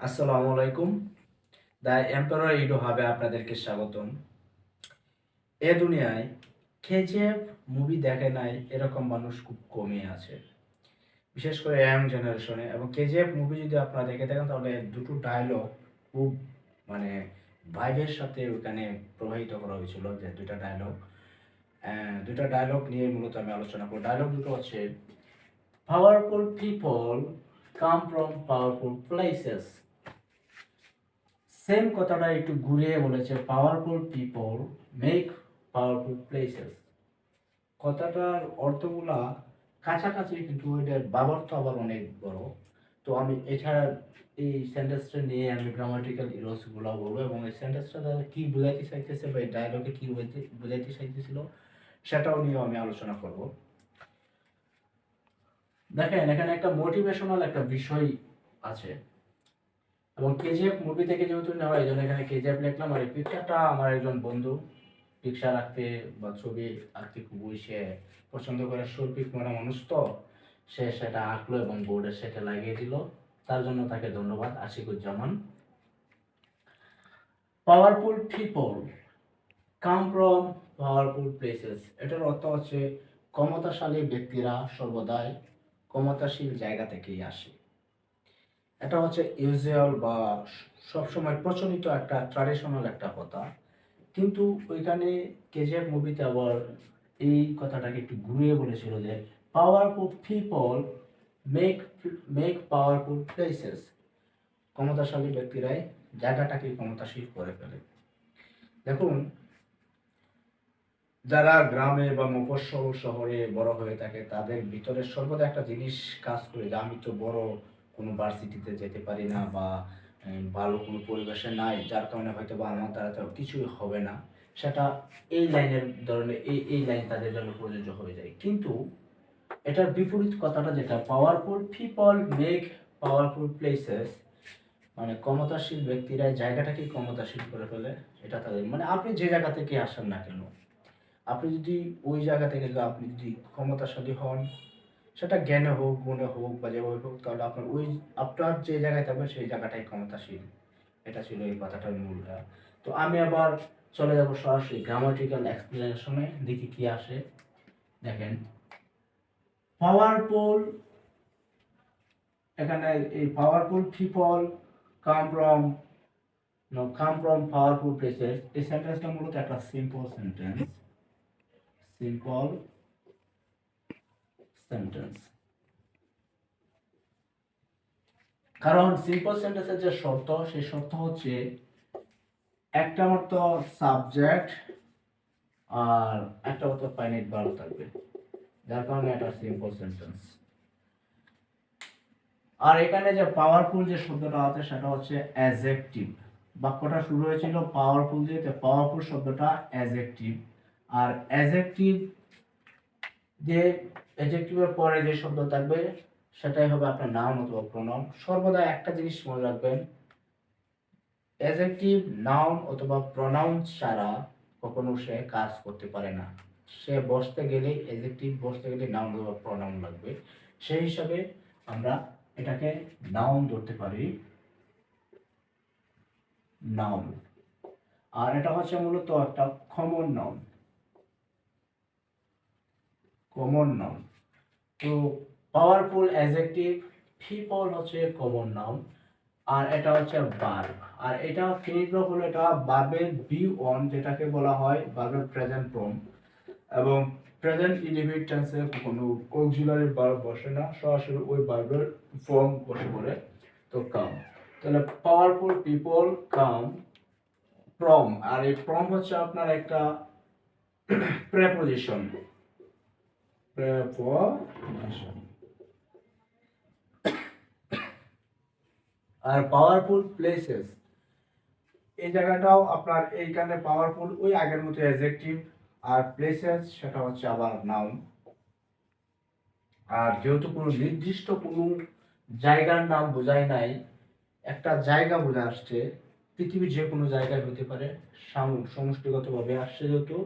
আসসালামু আলাইকুম। The emperor ইডো হাবে আপনাদেরকে স্বাগতম। এ দুনিয়ায় কেজিএফ মুভি দেখে নাই এরকম মানুষ খুব কমই আছে, বিশেষ করে ইয়াং জেনারেশনে। এবং কেজিএফ মুভি যদি আপনারা দেখে থাকেন তাহলে দুটো ডায়লগ খুব মানে ভাইবের সাথে ওখানে প্রবাহিত করা হয়েছিল। যে দুইটা ডায়লগ নিয়ে মূলত আমি আলোচনা করব। ডায়লগ দুটো হচ্ছে, powerful people come from powerful places. Same কথাটা একটু ঘুরিয়ে বলেছে, powerful people make powerful places. কথাটার অর্থগুলা কাছাকাছি, কিন্তু এটার বাবার্থ আবার অনেক বড়। তো আমি এছাড়া এই সেন্টেন্সটা নিয়ে আমি গ্রামাটিক্যাল ইরোসগুলো বলবো, এবং এই সেন্টেন্সটা তারা কী বোঝাইতে চাইতেছে বা এই ডায়লগে কী বোঝাইতে চাইতেছিল সেটাও নিয়েও আমি আলোচনা করব। দেখেন, এখানে একটা মোটিভেশনাল একটা বিষয় আছে, এবং কেজিএফ মুভি থেকে যেহেতু নেওয়া, এই জন্য এখানে কেজিএফ লিখলাম। আর এই পিকচারটা আমার একজন বন্ধু পিকচার আঁকতে বা ছবি আঁকতে খুবই সে পছন্দ করে, শৈল্পিক মনে মানুষ, তো সে সেটা আঁকলো এবং বোর্ডে সেটা লাগিয়ে দিল। তার জন্য তাকে ধন্যবাদ, Ashikuzzaman. Powerful people come from powerful places, এটার অর্থ হচ্ছে ক্ষমতাশালী ব্যক্তিরা সর্বদাই ক্ষমতাশীল জায়গা থেকেই আসে। এটা হচ্ছে ইউজুয়াল বা সবসময় প্রচলিত একটা ট্র্যাডিশনাল একটা কথা। কিন্তু ওইখানে কেজিএফ মুভিতে আবার এই কথাটাকে একটু ঘুরিয়ে বলেছিল যে powerful people make make powerful places. ক্ষমতাশালী ব্যক্তিরাই জায়গাটাকে ক্ষমতাশীল করে ফেলে। দেখুন, যারা গ্রামে বা মফস্বল শহরে বড় হয়ে থাকে তাদের ভিতরে সর্বদা একটা জিনিস কাজ করে, যে আমি তো বড় কোনো ভার্সিটিতে যেতে পারি না, বা ভালো কোনো পরিবেশে নাই, যার কারণে হয়তো বা আমার দ্বারা তো কিছুই হবে না। সেটা এই লাইনের ধরনের এই লাইন তাদের জন্য প্রযোজ্য হয়ে যায়। কিন্তু এটার বিপরীত কথাটা যেটা, powerful people make powerful places, মানে ক্ষমতাশীল ব্যক্তিরা জায়গাটাকে ক্ষমতাশীল করে ফেলে। এটা তাদের মানে আপনি যে জায়গা থেকে আসেন না কেন, আপনি যদি ওই জায়গা থেকে যদি আপনি যদি ক্ষমতাশালী হন, সেটা জ্ঞানে হোক, গুণে হোক, বা যেভাবে হোক, তাহলে আপনার যে জায়গায় থাকবেন সেই জায়গাটাই ক্ষমতাশীল। এটা ছিল এই কথাটার মূল। তো আমি আবার চলে যাব সরাসরি গ্রামাটিক্যাল এক্সপ্লেনেশনে, দেখি কি আসে। দেখেন, পাওয়ারফুল, এখানে এই powerful people come from powerful places, এই সেন্টেন্সটা মূলত একটা সিম্পল সেন্টেন্স। কারণ সিম্পল সেন্টেন্সের যে শর্ত, সেই শর্ত হচ্ছে একটা মাত্র সাবজেক্ট আর একটা মাত্র ফাইনাইট ভার্ব থাকবে, যার কারণে এটা সিম্পল সেন্টেন্স। আর এখানে যে পাওয়ারফুল যে শব্দটা আছে সেটা হচ্ছে অ্যাডজেক্টিভ। বাক্যটা শুরু হয়েছিল পাওয়ারফুল দিয়ে, পাওয়ারফুল শব্দটা অ্যাডজেক্টিভ। আর অ্যাডজেক্টিভ যে অ্যাডজেক্টিভের পরে যে শব্দ থাকবে সেটাই হবে আপনার নাউন অথবা প্রোনাউন। সর্বদা একটা জিনিস মনে রাখবেন, অ্যাডজেক্টিভ নাউন অথবা প্রোনাউন ছাড়া কখনো সে কাজ করতে পারে না। সে বসতে গেলে অ্যাডজেক্টিভ, বসতে গেলে নাউন অথবা প্রোনাউন লাগবে। সেই হিসাবে আমরা এটাকে নাউন ধরতে পারি, নাউন। আর এটা হচ্ছে মূলত একটা কমন নাউন। তো পাওয়ারফুল অ্যাডজেক্টিভ, পিপল হচ্ছে কমন নাউন, আর এটা হচ্ছে ভার্ব। আর এটা ফিনিট হলো এটা ভার্বের বি অন, যেটাকে বলা হয় ভার্বের প্রেজেন্ট ফর্ম। এবং প্রেজেন্ট ইনডিফিনিট টেন্সে কোনো অক্সিলারি ভার্ব বসে না, সরাসরি ওই ভার্বের ফর্ম বসে পড়ে। তো কাম, তাহলে পাওয়ারফুল পিপল কাম ফ্রম, আর এই ফ্রম হচ্ছে আপনার একটা প্রেপোজিশন। আর পাওয়ারফুল প্লেসেস, এই জায়গাটাও আপনার এইখানে পাওয়ারফুল ওই আগের মতো অ্যাডজেক্টিভ, আর প্লেসেস সেটা হচ্ছে আবার নাউন। আর যেহেতু কোনো নির্দিষ্ট কোনো জায়গার নাম বোঝায় নাই, একটা জায়গা বোঝা আসছে, পৃথিবীর যে কোনো জায়গায় হতে পারে, সমষ্টিগতভাবে আসছে যেহেতু,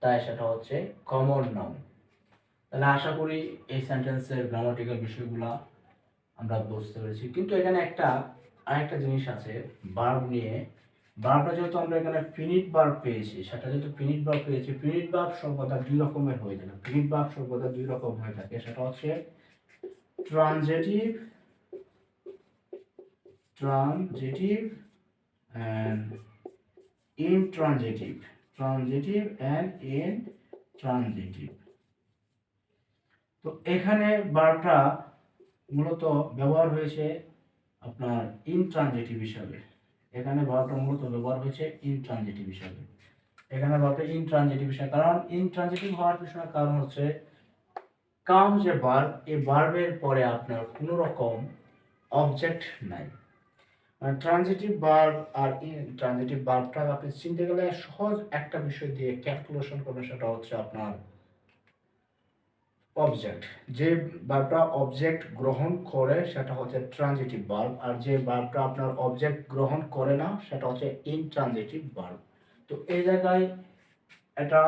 তাই সেটা হচ্ছে কমন নাউন। তাহলে আশা করি এই সেন্টেন্সের গ্রামাটিক্যাল বিষয়গুলো আমরা বুঝতে পেরেছি। কিন্তু এখানে একটা আরেকটা জিনিস আছে ভার্ব নিয়ে। ভার্বটা যেহেতু আমরা এখানে ফিনিট ভার্ব পেয়েছি, সেটা যেহেতু ফিনিট ভার্ব পেয়েছি, ফিনিট ভার্ব সর্বদা দুই রকমের হয়ে থাকে। ফিনিট ভার্ব সর্বদা দুই রকম হয়ে থাকে, সেটা হচ্ছে transitive transitive and intransitive. Transitive and intransitive. তো এখানে ভার্বটা মূলত ব্যবহার হয়েছে আপনার ইনট্রানজিটিভ হিসাবে। এখানে ভার্বটা মূলত ব্যবহার হয়েছে ইনট্রানজিটিভ হিসাবে। এখানে ভার্বটা ইনট্রানজিটিভ হিসাবে, কারণ ইনট্রানজিটিভ হওয়ার পিছনে কারণ হচ্ছে কাম যে ভার্ব, এই ভার্বের পরে আপনার কোনো রকম অবজেক্ট নাই। মানে ট্রানজিটিভ ভার্ব আর ইনট্রানজিটিভ ভার্বটা আপনি চিনতে গেলে সহজ একটা বিষয় দিয়ে ক্যালকুলেশন করবেন, সেটা হচ্ছে আপনার অবজেক্ট। যে ভার্বটা অবজেক্ট গ্রহণ করে সেটা হচ্ছে ট্রানজিটিভ ভার্ব, আর যে ভার্বটা আপনার অবজেক্ট গ্রহণ করে না সেটা হচ্ছে ইনট্রানজিটিভ ভার্ব। তো এই জায়গায় এটা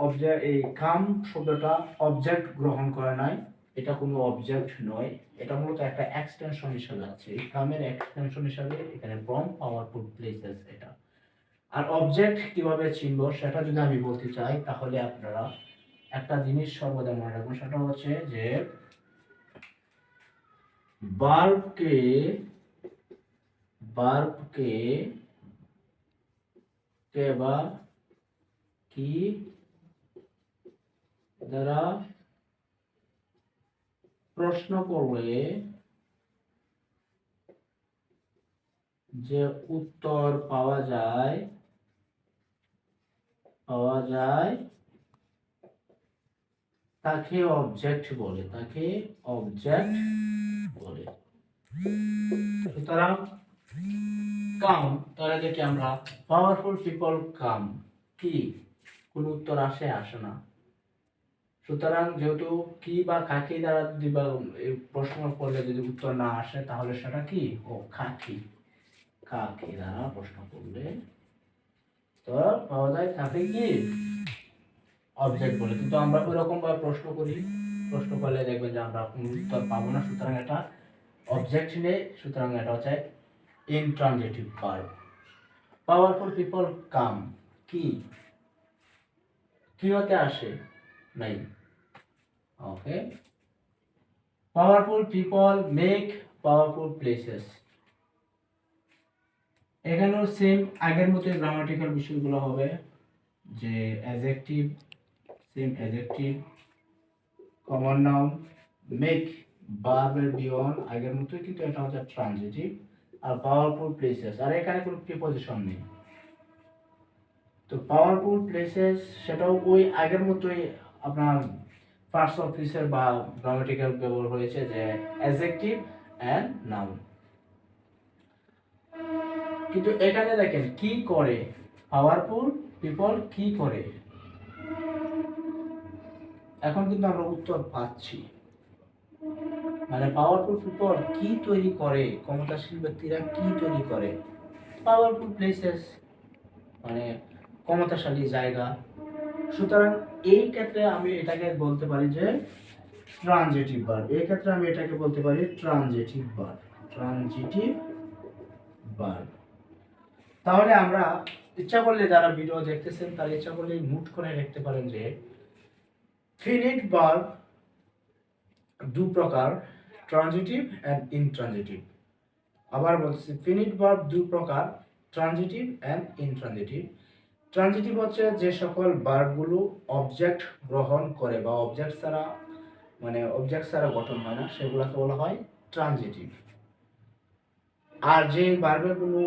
অবজেক্ট, এই কাম শব্দটা অবজেক্ট গ্রহণ করে নাই, এটা কোনো অবজেক্ট নয়, এটা মূলত একটা এক্সটেনশন হিসেবে আছে। এই কামের এক্সটেনশন হিসেবে এখানে ফ্রম পাওয়ারফুল প্লেসেস এটা। আর অবজেক্ট কিভাবে চিনব সেটা যদি আমি বলতে চাই, তাহলে আপনারা একটা জিনিস সর্বদা মনে রাখবেন, সেটা হচ্ছে যে ভার্বকে ভার্বকে কে বা কি দ্বারা প্রশ্ন করলে যে উত্তর পাওয়া যায় তাকে অবজেক্ট বলে, তাকে অবজেক্ট বলে। সুতরাং কাম, তাহলে দেখি আমরা পাওয়ারফুল পিপল কাম, কি কোন উত্তর আসে না। সুতরাং যেহেতু কি বা কাকে দ্বারা যদি বা প্রশ্ন করলে যদি উত্তর না আসে, তাহলে সেটা কি ও কাকে দ্বারা প্রশ্ন করলে তো পাওয়া যায় তাকে কি অবজেক্ট বলে। কিন্তু আমরা ওইরকম ভাবে প্রশ্ন করলে দেখবেন যে আমরা কোনো উত্তর পাবো না। সুতরাং এটা অবজেক্ট নেই, সুতরাং এটা হচ্ছে intransitive verb. Powerful people come, কি হতে আসে নাই। Okay, powerful people make powerful places. এখানেও সেম আগের মতোই গ্রামাটিক্যাল বিষয়গুলো হবে, যে adjective, same adjective, common noun, make ভার্বের বিয়ন আগের মতোই, কিন্তু এটা হচ্ছে ট্রানজিটিভ। আর পাওয়ারফুল প্লেসেস, আর এখানে কোনো প্রিপজিশন নেই। তো পাওয়ারফুল প্লেসেস সেটাও ওই আগের মতোই আপনার ফার্স্ট অফিসের বা গ্রামাটিক্যাল ব্যবহার হয়েছে, যে অ্যাডজেক্টিভ অ্যান্ড নাউন। কিন্তু এখানে দেখেন কি করে, পাওয়ারফুল পিপল কি করে, এখন কিন্তু আমরা উত্তর পাচ্ছি। মানে পাওয়ারফুল পিপল কি তৈরি করে, ক্ষমতাশীল ব্যক্তিরা কি তৈরি করে, পাওয়ারফুল প্লেসেস মানে ক্ষমতাশালী জায়গা। সুতরাং এই ক্ষেত্রে আমি এটাকে বলতে পারি যে ট্রানজিটিভ ভার্ব। এই ক্ষেত্রে আমি এটাকে বলতে পারি ট্রানজিটিভ ভার্ব, ট্রানজিটিভ ভার্ব। তাহলে আমরা ইচ্ছা করলে, যারা ভিডিও দেখতেছেন তারা ইচ্ছা করলে নোট করে রাখতে পারেন যে ফিনিট ভার্ব দু প্রকার, ট্রানজিটিভ এন্ড ইনট্রানজিটিভ। আবার বলছি, ফিনিট ভার্ব দু প্রকার, ট্রানজিটিভ এন্ড ইনট্রানজিটিভ। ট্রানজিটিভ হচ্ছে যে সকল ভার্বগুলো অবজেক্ট গ্রহণ করে বা অবজেক্ট ছাড়া গঠন হয় না, সেগুলোকে বলা হয় ট্রানজিটিভ। আর যে ভার্বের কোনো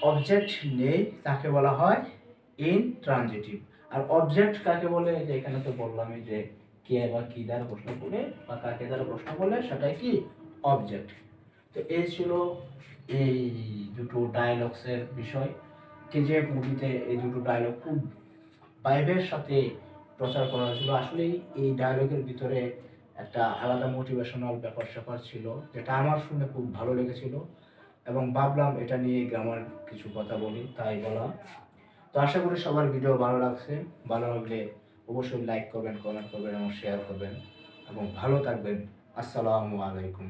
অবজেক্ট নেই তাকে বলা হয় ইনট্রানজিটিভ। আর অবজেক্ট কাকে বলে, যে এখানে তো বললামই যে কে বা কি দ্বারা প্রশ্ন করলে বা কাকে দ্বারা প্রশ্ন করলে সেটাই কি অবজেক্ট। তো এই ছিল এই দুটো ডায়ালগসের বিষয়। কেজিএফ মুভিতে এই দুটো ডায়লগ খুব ভাইবের সাথে প্রচার করা হয়েছিল। আসলেই এই ডায়লগের ভিতরে একটা আলাদা মোটিভেশনাল ব্যাপার ছিল, যেটা আমার শুনে খুব ভালো লেগেছিল এবং ভাবলাম এটা নিয়ে গ্রামার কিছু কথা বলি, তাই বলা। তো আশা করি সবার ভিডিও ভালো লাগছে। ভালো লাগলে অবশ্যই লাইক করবেন, কমেন্ট করবেন এবং শেয়ার করবেন এবং ভালো থাকবেন। আসসালামু আলাইকুম।